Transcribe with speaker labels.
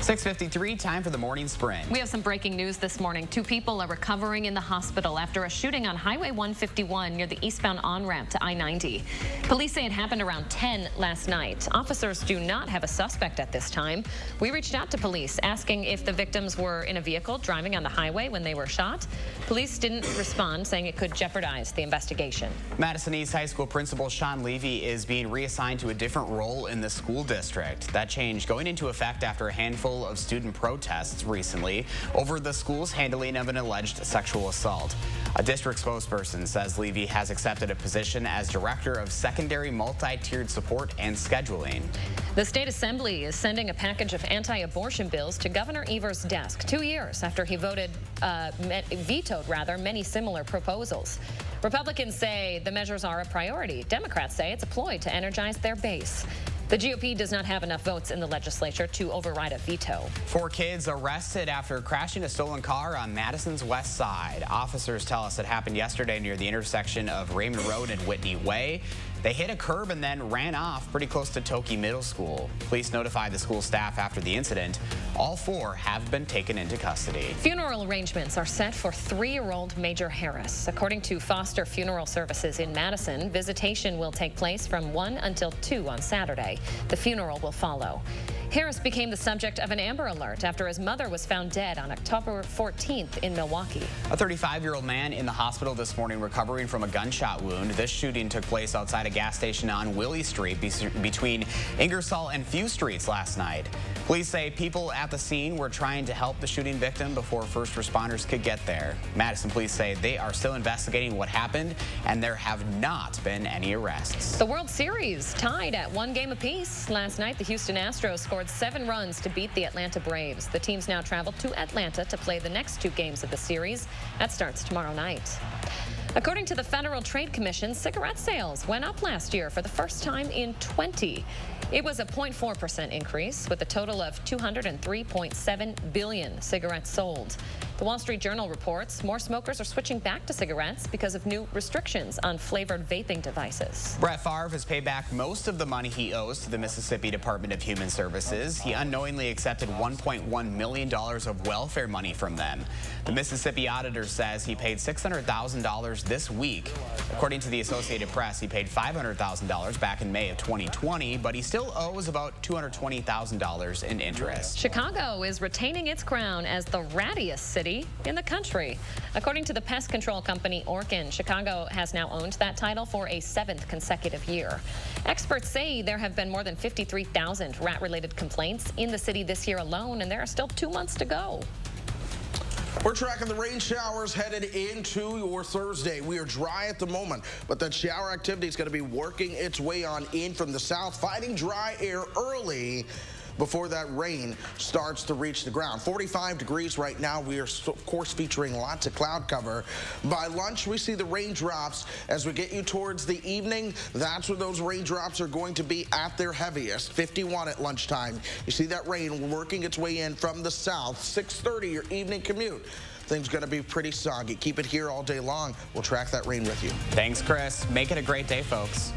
Speaker 1: 6:53, time for the morning sprint.
Speaker 2: We have some breaking news this morning. 2 people are recovering in the hospital after a shooting on Highway 151 near the eastbound on-ramp to I-90. Police say it happened around 10 last night. Officers do not have a suspect at this time. We reached out to police asking if the victims were in a vehicle driving on the highway when they were shot. Police didn't respond, saying it could jeopardize the investigation.
Speaker 1: Madison East High School Principal Sean Levy is being reassigned to a different role in the school district. That change going into effect after a handful of student protests recently over the school's handling of an alleged sexual assault. A district spokesperson says Levy has accepted a position as Director of Secondary Multi-Tiered Support and Scheduling.
Speaker 2: The State Assembly is sending a package of anti-abortion bills to Governor Evers' desk 2 years after he vetoed many similar proposals. Republicans say the measures are a priority. Democrats say it's a ploy to energize their base. The GOP does not have enough votes in the legislature to override a veto. 4 kids arrested after crashing a stolen car on Madison's west side. Officers tell us it happened yesterday near the intersection of Raymond Road and Whitney Way. They hit a curb and then ran off pretty close to Toki Middle School. Police notified the school staff after the incident. All 4 have been taken into custody. Funeral arrangements are set for 3-year-old Major Harris. According to Foster Funeral Services in Madison, visitation will take place from 1 until 2 on Saturday. The funeral will follow. Harris became the subject of an Amber Alert after his mother was found dead on October 14th in Milwaukee. A 35-year-old man in the hospital this morning recovering from a gunshot wound. This shooting took place outside a gas station on Willie Street between Ingersoll and Few Streets last night. Police say people at the scene were trying to help the shooting victim before first responders could get there. Madison police say they are still investigating what happened, and there have not been any arrests. The World Series tied at 1 game apiece. Last night, the Houston Astros scored 7 runs to beat the Atlanta Braves. The teams now travel to Atlanta to play the next 2 games of the series. That starts tomorrow night. According to the Federal Trade Commission, cigarette sales went up last year for the first time in 20. It was a 0.4% increase, with a total of 203.7 billion cigarettes sold. The Wall Street Journal reports more smokers are switching back to cigarettes because of new restrictions on flavored vaping devices. Brett Favre has paid back most of the money he owes to the Mississippi Department of Human Services. He unknowingly accepted $1.1 million of welfare money from them. The Mississippi auditor says he paid $600,000 this week. According to the Associated Press, he paid $500,000 back in May of 2020, but he still owes about $220,000 in interest. Chicago is retaining its crown as the rattiest city in the country. According to the pest control company Orkin, Chicago has now owned that title for a 7th consecutive year. Experts say there have been more than 53,000 rat-related complaints in the city this year alone, and there are still 2 months to go.
Speaker 3: We're tracking the rain showers headed into your Thursday. We are dry at the moment, but that shower activity is going to be working its way on in from the south, fighting dry air early before that rain starts to reach the ground. 45 degrees right now. We are, of course, featuring lots of cloud cover. By lunch, we see the raindrops. As we get you towards the evening, that's where those raindrops are going to be at their heaviest. 51 at lunchtime. You see that rain working its way in from the south. 6:30, your evening commute. Things going to be pretty soggy. Keep it here all day long. We'll track that rain with you.
Speaker 1: Thanks, Chris. Make it a great day, folks.